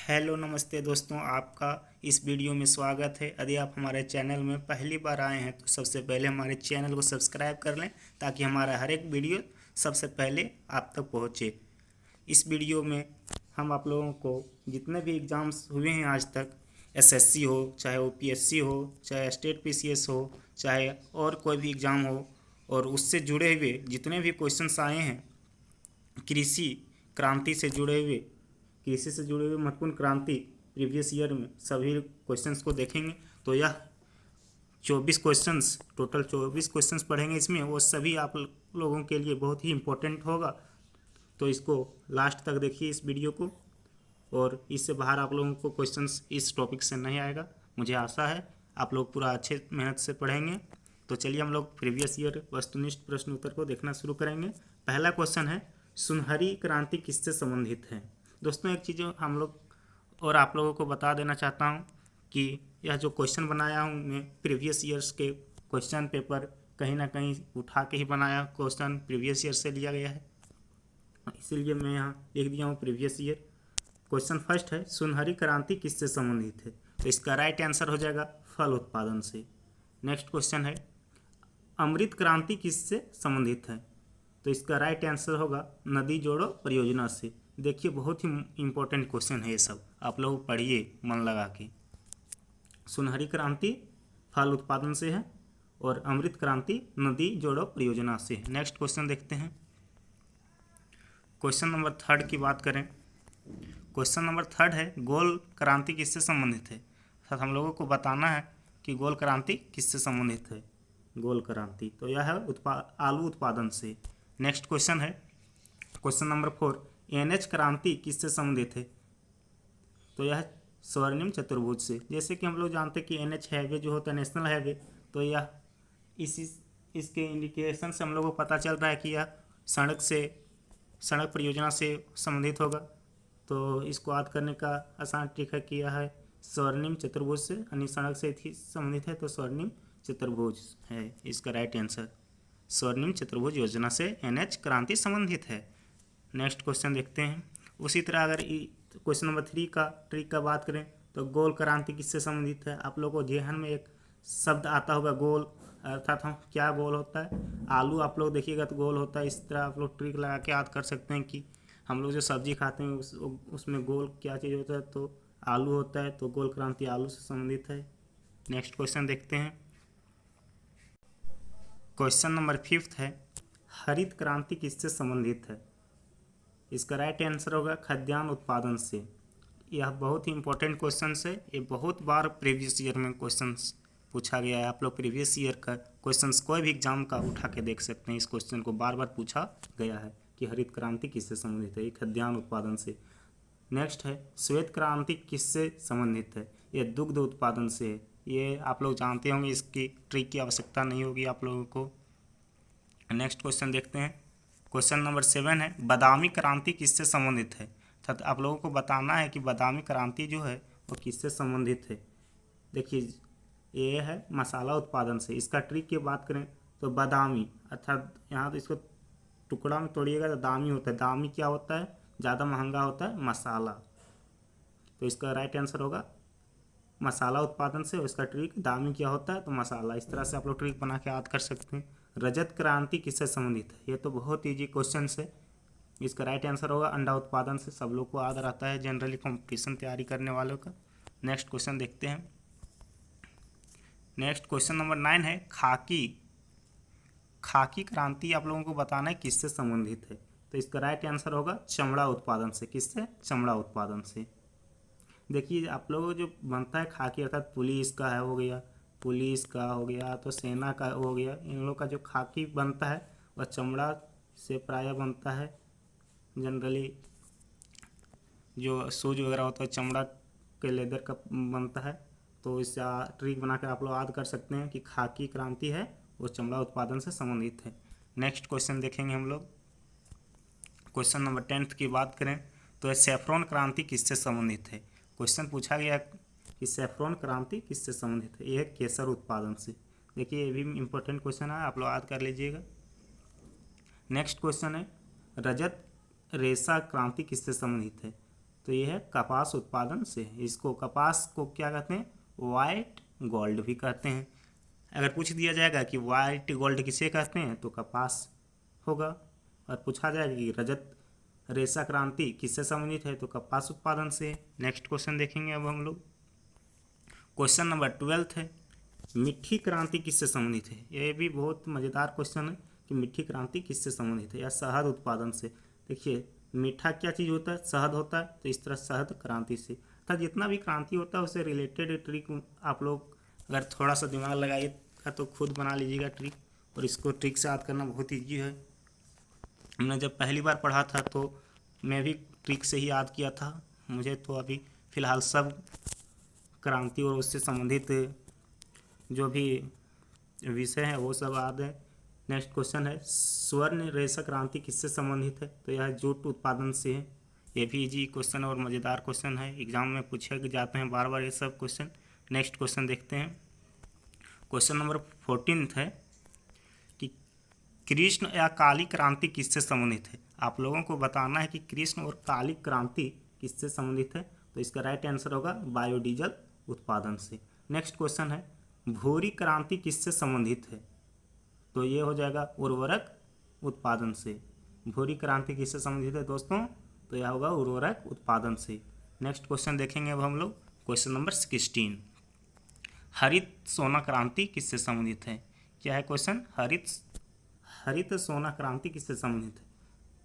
Hello नमस्ते दोस्तों, आपका इस वीडियो में स्वागत है। यदि आप हमारे चैनल में पहली बार आए हैं तो सबसे पहले हमारे चैनल को सब्सक्राइब कर लें ताकि हमारा हर एक वीडियो सबसे पहले आप तक पहुंचे। इस वीडियो में हम आप लोगों को जितने भी एग्ज़ाम्स हुए हैं आज तक, एसएससी हो, चाहे ओपीएससी हो, चाहे स्टेट पीसीएस हो, चाहे और कोई भी एग्ज़ाम हो, और उससे जुड़े हुए जितने भी क्वेश्चंस आए हैं, कृषि क्रांति से जुड़े हुए कृषि से जुड़े हुए महत्वपूर्ण क्रांति प्रीवियस ईयर में सभी क्वेश्चंस को देखेंगे। तो यह 24 क्वेश्चंस, टोटल 24 क्वेश्चंस पढ़ेंगे इसमें, वो सभी आप लोगों के लिए बहुत ही इम्पोर्टेंट होगा। तो इसको लास्ट तक देखिए इस वीडियो को, और इससे बाहर आप लोगों को क्वेश्चंस इस टॉपिक से नहीं आएगा। मुझे आशा है आप लोग पूरा अच्छे मेहनत से पढ़ेंगे। तो चलिए हम लोग प्रीवियस ईयर वस्तुनिष्ठ प्रश्न उत्तर को देखना शुरू करेंगे। पहला क्वेश्चन है, सुनहरी क्रांति किससे संबंधित है। दोस्तों, एक चीज़ हम लोग और आप लोगों को बता देना चाहता हूँ कि यह जो क्वेश्चन बनाया हूँ मैं, प्रीवियस ईयर्स के क्वेश्चन पेपर कहीं ना कहीं उठा के ही बनाया, क्वेश्चन प्रीवियस ईयर से लिया गया है, इसीलिए मैं यहाँ लिख दिया हूँ प्रीवियस ईयर। क्वेश्चन फर्स्ट है, सुनहरी क्रांति किससे संबंधित है। तो इसका राइट आंसर हो जाएगा फल उत्पादन से। नेक्स्ट क्वेश्चन है, अमृत क्रांति किससे संबंधित है। तो इसका राइट आंसर होगा नदी जोड़ो परियोजना से। देखिए, बहुत ही इंपॉर्टेंट क्वेश्चन है ये सब, आप लोग पढ़िए मन लगा के। सुनहरी क्रांति फल उत्पादन से है और अमृत क्रांति नदी जोड़ो परियोजना से है। नेक्स्ट क्वेश्चन देखते हैं। क्वेश्चन नंबर थर्ड की बात करें, क्वेश्चन नंबर थर्ड है, गोल क्रांति किससे संबंधित है। अर्थात हम लोगों को बताना है कि गोल क्रांति किससे संबंधित है। गोल क्रांति तो यह है आलू उत्पादन से। नेक्स्ट क्वेश्चन है, क्वेश्चन नंबर 4, एनएच क्रांति किससे संबंधित है। तो यह स्वर्णिम चतुर्भुज से। जैसे कि हम लोग जानते हैं कि एनएच हाईवे जो होता है नेशनल हाईवे, तो यह इसी इसके इंडिकेशन से हम लोगों को पता चल रहा है कि यह सड़क परियोजना से संबंधित होगा। तो इसको याद करने का आसान ट्रिक है कि यह है स्वर्णिम चतुर्भुज से, यानी सड़क से थी संबंधित है, तो स्वर्णिम चतुर्भुज है इसका राइट आंसर। स्वर्णिम चतुर्भुज योजना से एनएच क्रांति संबंधित है। नेक्स्ट क्वेश्चन देखते हैं। उसी तरह अगर क्वेश्चन नंबर 3 का ट्रिक का बात करें तो गोल क्रांति किससे संबंधित है। आप लोगों को जेहन में एक शब्द आता होगा गोल, अर्थात हम क्या गोल होता है। आलू आप लोग देखिएगा तो गोल होता है। इस तरह आप लोग ट्रिक लगा के याद कर सकते हैं कि हम लोग जो सब्जी खाते हैं उसमें गोल क्या चीज़ होता है, तो आलू होता है। तो गोल क्रांति आलू से संबंधित है। नेक्स्ट क्वेश्चन देखते हैं। क्वेश्चन नंबर 5 है, हरित क्रांति किससे संबंधित है। इसका राइट आंसर होगा खाद्यान्न उत्पादन से। यह बहुत ही इंपॉर्टेंट क्वेश्चन है। ये बहुत बार प्रीवियस ईयर में क्वेश्चन पूछा गया है। आप लोग प्रीवियस ईयर का क्वेश्चन कोई भी एग्जाम का उठा के देख सकते हैं। इस क्वेश्चन को बार बार पूछा गया है कि हरित क्रांति किससे संबंधित है। ये खाद्यान्न उत्पादन से। नेक्स्ट है, श्वेत क्रांति किससे संबंधित है। ये दुग्ध उत्पादन से है। ये आप लोग जानते होंगे, इसकी ट्रिक की आवश्यकता नहीं होगी आप लोगों को। नेक्स्ट क्वेश्चन देखते हैं। क्वेश्चन नंबर 7 है, बादामी क्रांति किससे संबंधित है। अर्थात आप लोगों को बताना है कि बादामी क्रांति जो है वो किससे संबंधित है। देखिए, ये है मसाला उत्पादन से। इसका ट्रिक की बात करें तो बादामी, अर्थात यहाँ तो इसको टुकड़ा में तोड़िएगा तो दामी होता है। दामी क्या होता है, ज़्यादा महंगा होता है मसाला। तो इसका राइट आंसर होगा मसाला उत्पादन से। इसका ट्रिक दामी क्या होता है, तो मसाला। इस तरह से आप लोग ट्रिक बना के याद कर सकते हैं। रजत क्रांति किससे संबंधित है। ये तो बहुत ईजी क्वेश्चन है। इसका राइट आंसर होगा अंडा उत्पादन से। सब लोग को याद रहता है जनरली कंपटीशन तैयारी करने वालों का। नेक्स्ट क्वेश्चन देखते हैं। नेक्स्ट क्वेश्चन नंबर 9 है, खाकी क्रांति आप लोगों को बताना है किससे संबंधित है। तो इसका राइट आंसर होगा चमड़ा उत्पादन से। किससे, चमड़ा उत्पादन से। देखिए, आप लोगों जो बनता है खाकी, अर्थात पुलिस का है हो गया, पुलिस का हो गया, तो सेना का हो गया, इन लोग का जो खाकी बनता है वह चमड़ा से प्रायः बनता है। जनरली जो शूज वगैरह होता है चमड़ा के लेदर का बनता है। तो इससे ट्रिक बनाकर आप लोग याद कर सकते हैं कि खाकी क्रांति है वो चमड़ा उत्पादन से संबंधित है। नेक्स्ट क्वेश्चन देखेंगे हम लोग। क्वेश्चन नंबर 10 की बात करें तो सैफरॉन क्रांति किससे संबंधित है। क्वेश्चन पूछा गया कि सैफरॉन क्रांति किससे संबंधित है। यह है केसर उत्पादन से। देखिए, ये भी इंपॉर्टेंट क्वेश्चन है, आप लोग याद कर लीजिएगा। नेक्स्ट क्वेश्चन है, रजत रेशा क्रांति किससे संबंधित है। तो ये है कपास उत्पादन से। इसको कपास को क्या कहते हैं, वाइट गोल्ड भी कहते हैं। अगर पूछ दिया जाएगा कि वाइट गोल्ड किसे कहते हैं तो कपास होगा। और पूछा जाएगा कि रजत रेशा क्रांति किससे संबंधित है तो कपास उत्पादन से। नेक्स्ट क्वेश्चन देखेंगे अब हम लोग। क्वेश्चन नंबर 12 है, मिट्टी क्रांति किससे संबंधित है। ये भी बहुत मज़ेदार क्वेश्चन है कि मिट्टी क्रांति किससे संबंधित है, या शहद उत्पादन से। देखिए मीठा क्या चीज़ होता है, शहद होता है, तो इस तरह शहद क्रांति से, अर्थात जितना भी क्रांति होता है उससे रिलेटेड ट्रिक आप लोग अगर थोड़ा सा दिमाग लगाइएगा तो खुद बना लीजिएगा ट्रिक, और इसको ट्रिक से याद करना बहुत ईजी है। हमने जब पहली बार पढ़ा था तो मैं भी ट्रिक से ही याद किया था। मुझे तो अभी फ़िलहाल सब क्रांति और उससे संबंधित जो भी विषय है वो सब याद है। नेक्स्ट क्वेश्चन है, स्वर्ण रेशा क्रांति किससे संबंधित है तो यह जूट उत्पादन से है। ये भी इजी क्वेश्चन और मज़ेदार क्वेश्चन है, एग्जाम में पूछे जाते हैं बार बार ये सब क्वेश्चन। नेक्स्ट क्वेश्चन देखते हैं। क्वेश्चन नंबर 14 है कि कृष्ण या काली क्रांति किससे संबंधित है। आप लोगों को बताना है कि कृष्ण और काली क्रांति किससे संबंधित है, तो इसका राइट आंसर होगा बायोडीजल उत्पादन से। नेक्स्ट क्वेश्चन है, भूरी क्रांति किससे संबंधित है, तो ये हो जाएगा उर्वरक उत्पादन से। भूरी क्रांति किससे संबंधित है दोस्तों, तो यह होगा उर्वरक उत्पादन से। नेक्स्ट क्वेश्चन देखेंगे अब हम लोग, क्वेश्चन नंबर 16, हरित सोना क्रांति किससे संबंधित है। क्या है क्वेश्चन, हरित सोना क्रांति किससे संबंधित है,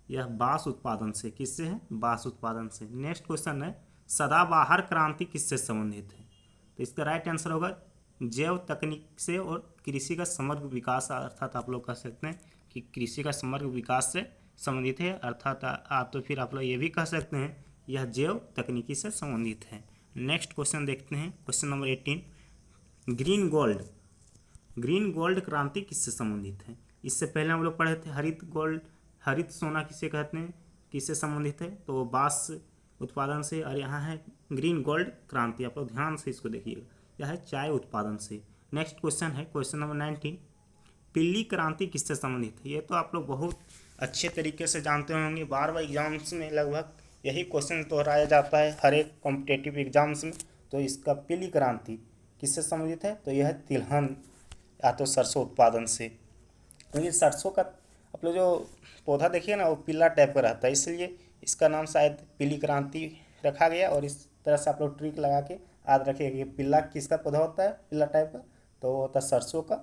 यह बांस उत्पादन से। किससे है, बांस उत्पादन से। नेक्स्ट क्वेश्चन है, सदाबहार क्रांति किससे संबंधित है, तो इसका राइट आंसर होगा जैव तकनीक से और कृषि का समग्र विकास, अर्थात आप लोग कह सकते हैं कि कृषि का समग्र विकास से संबंधित है, अर्थात आप तो फिर आप लोग ये भी कह सकते हैं यह जैव तकनीकी से संबंधित है। नेक्स्ट क्वेश्चन देखते हैं, क्वेश्चन नंबर 18, ग्रीन गोल्ड क्रांति किससे संबंधित है। इससे पहले हम लोग पढ़े थे हरित सोना किसे कहते हैं, किससे संबंधित है, तो वो बांस उत्पादन से। और यहाँ है ग्रीन गोल्ड क्रांति, आप लोग ध्यान से इसको देखिएगा, यह है चाय उत्पादन से। नेक्स्ट क्वेश्चन है क्वेश्चन नंबर 19, पीली क्रांति किससे संबंधित है। ये तो आप लोग बहुत अच्छे तरीके से जानते होंगे, बार बार एग्जाम्स में लगभग यही क्वेश्चन दोहराया जाता है हर एक कॉम्पिटेटिव एग्जाम्स में। तो इसका पीली क्रांति किससे संबंधित है, तो यह है तिलहन या तो सरसों उत्पादन से। क्योंकि सरसों का आप लोग जो पौधा देखिए ना वो पीला टाइप का रहता है, इसलिए इसका नाम शायद पीली क्रांति रखा गया। और इस तरह से आप लोग ट्रिक लगा के याद रखिएगा कि पीला किसका पौधा होता है, पीला टाइप का, तो वो होता है सरसों का।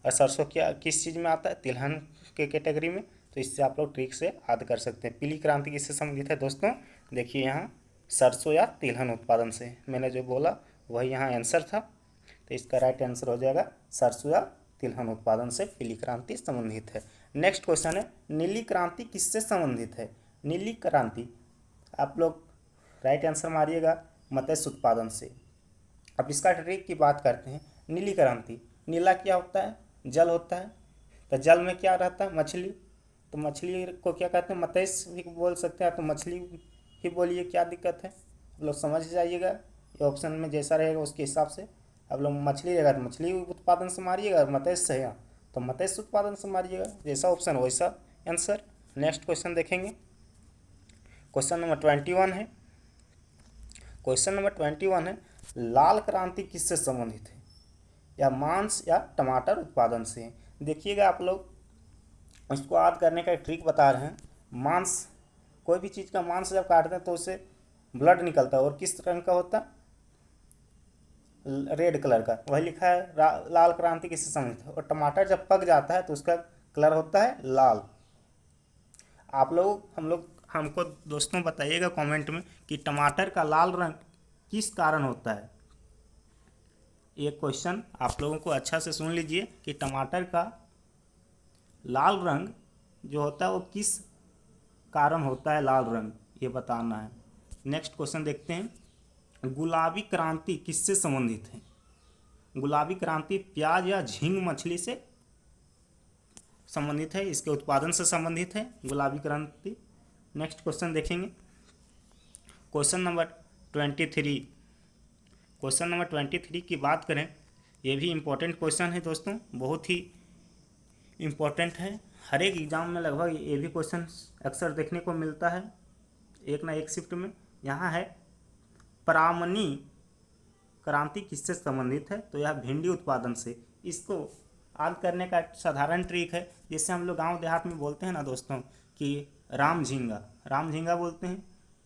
और सरसों क्या किस चीज़ में आता है, तिलहन के कैटेगरी में। तो इससे आप लोग ट्रिक से याद कर सकते हैं। पीली क्रांति किससे संबंधित है दोस्तों, देखिए यहाँ सरसों या तिलहन उत्पादन से। मैंने जो बोला वही यहाँ आंसर था, तो इसका राइट आंसर हो जाएगा सरसों या तिलहन उत्पादन से पीली क्रांति संबंधित है। नेक्स्ट क्वेश्चन है, नीली क्रांति किससे संबंधित है। नीली क्रांति आप लोग राइट आंसर मारिएगा मत्स्य उत्पादन से। अब इसका ट्रिक की बात करते हैं। नीली क्रांति, नीला क्या होता है, जल होता है, तो जल में क्या रहता है, मछली। तो मछली को क्या कहते हैं, मत्स्य भी बोल सकते हैं, तो मछली ही बोलिए, क्या दिक्कत है। आप लोग समझ जाइएगा, ये ऑप्शन में जैसा रहेगा उसके हिसाब से आप लोग मछली रहेगा तो मछली उत्पादन से मारिएगा, मत्स्य है तो मत्स्य उत्पादन से मारिएगा, जैसा ऑप्शन वैसा आंसर। नेक्स्ट क्वेश्चन देखेंगे, क्वेश्चन नंबर 21 है। क्वेश्चन नंबर 21 है, लाल क्रांति किससे संबंधित है, या मांस या टमाटर उत्पादन से है। देखिएगा आप लोग इसको याद करने का एक ट्रिक बता रहे हैं। मांस, कोई भी चीज़ का मांस जब काटते हैं तो उससे ब्लड निकलता है, और किस रंग का होता है, रेड कलर का। वही लिखा है लाल क्रांति किससे संबंधित है। और टमाटर जब पक जाता है तो उसका कलर होता है लाल। आप लोग हमको दोस्तों बताइएगा कमेंट में कि टमाटर का लाल रंग किस कारण होता है। ये क्वेश्चन आप लोगों को अच्छा से सुन लीजिए कि टमाटर का लाल रंग जो होता है वो किस कारण होता है लाल रंग, ये बताना है। नेक्स्ट क्वेश्चन देखते हैं, गुलाबी क्रांति किससे संबंधित है। गुलाबी क्रांति प्याज या झींग मछली से संबंधित है, इसके उत्पादन से संबंधित है गुलाबी क्रांति। नेक्स्ट क्वेश्चन देखेंगे, क्वेश्चन नंबर 23। क्वेश्चन नंबर 23 की बात करें, ये भी इम्पोर्टेंट क्वेश्चन है दोस्तों, बहुत ही इम्पोर्टेंट है। हर एक एग्जाम में लगभग ये भी क्वेश्चन अक्सर देखने को मिलता है। एक ना एक शिफ्ट में। यहाँ है परामनी क्रांति किससे संबंधित है, तो यह भिंडी उत्पादन से। इसको याद करने का एक साधारण ट्रिक है, जैसे हम लोग गांव देहात में बोलते हैं ना दोस्तों कि राम झींगा, राम झींगा बोलते हैं,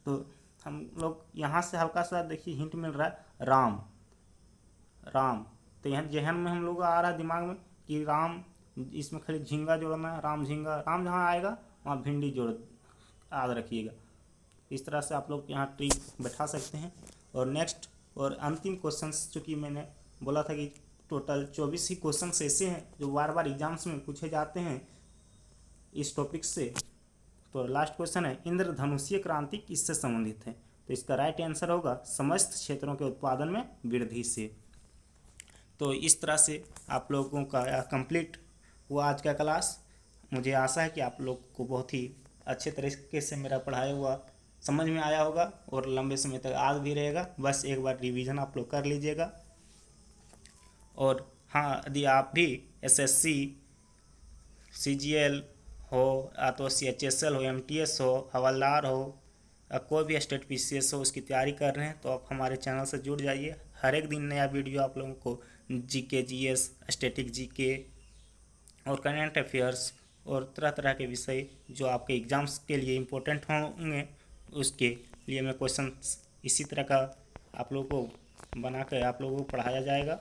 तो हम लोग यहाँ से हल्का सा देखिए हिंट मिल रहा है राम, राम, तो यहाँ जहन में हम लोग आ रहा है दिमाग में कि राम, इसमें खाली झींगा जोड़ना है, राम झींगा, राम जहाँ आएगा वहाँ भिंडी जोड़ याद रखिएगा। इस तरह से आप लोग यहाँ ट्रिक बैठा सकते हैं। और नेक्स्ट और अंतिम क्वेश्चंस, चूँकि मैंने बोला था कि टोटल 24 ही क्वेश्चन ऐसे हैं जो बार बार एग्जाम्स में पूछे जाते हैं इस टॉपिक से। तो लास्ट क्वेश्चन है इंद्रधनुषीय क्रांति किससे संबंधित है, तो इसका राइट आंसर होगा समस्त क्षेत्रों के उत्पादन में वृद्धि से। तो इस तरह से आप लोगों का कंप्लीट हुआ आज का क्लास। मुझे आशा है कि आप लोग को बहुत ही अच्छे तरीके से मेरा पढ़ाया हुआ समझ में आया होगा और लंबे समय तक याद भी रहेगा। बस एक बार रिवीजन आप लोग कर लीजिएगा। और हाँ, यदि आप भी एसएससी, सीजीएल हो या तो सीएचएसएल हो, एमटीएस हो, हवलदार हो या कोई भी स्टेट पीसीएस हो उसकी तैयारी कर रहे हैं तो आप हमारे चैनल से जुड़ जाइए। हर एक दिन नया वीडियो आप लोगों को जीके, जीएस, स्टैटिक जीके और करंट अफेयर्स और तरह तरह के विषय जो आपके एग्ज़ाम्स के लिए इम्पोर्टेंट होंगे उसके लिए मैं क्वेश्चन इसी तरह का आप लोगों को बना कर आप लोगों को पढ़ाया जाएगा।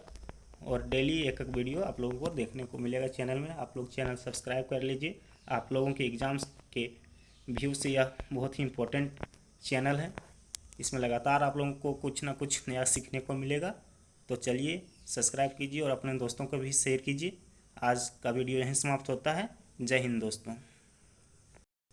और डेली एक एक वीडियो आप लोगों को देखने को मिलेगा चैनल में। आप लोग चैनल सब्सक्राइब कर लीजिए। आप लोगों के एग्ज़ाम्स के व्यू से यह बहुत ही इम्पोर्टेंट चैनल है, इसमें लगातार आप लोगों को कुछ ना कुछ नया सीखने को मिलेगा। तो चलिए सब्सक्राइब कीजिए और अपने दोस्तों को भी शेयर कीजिए। आज का वीडियो यहीं समाप्त होता है। जय हिंद दोस्तों।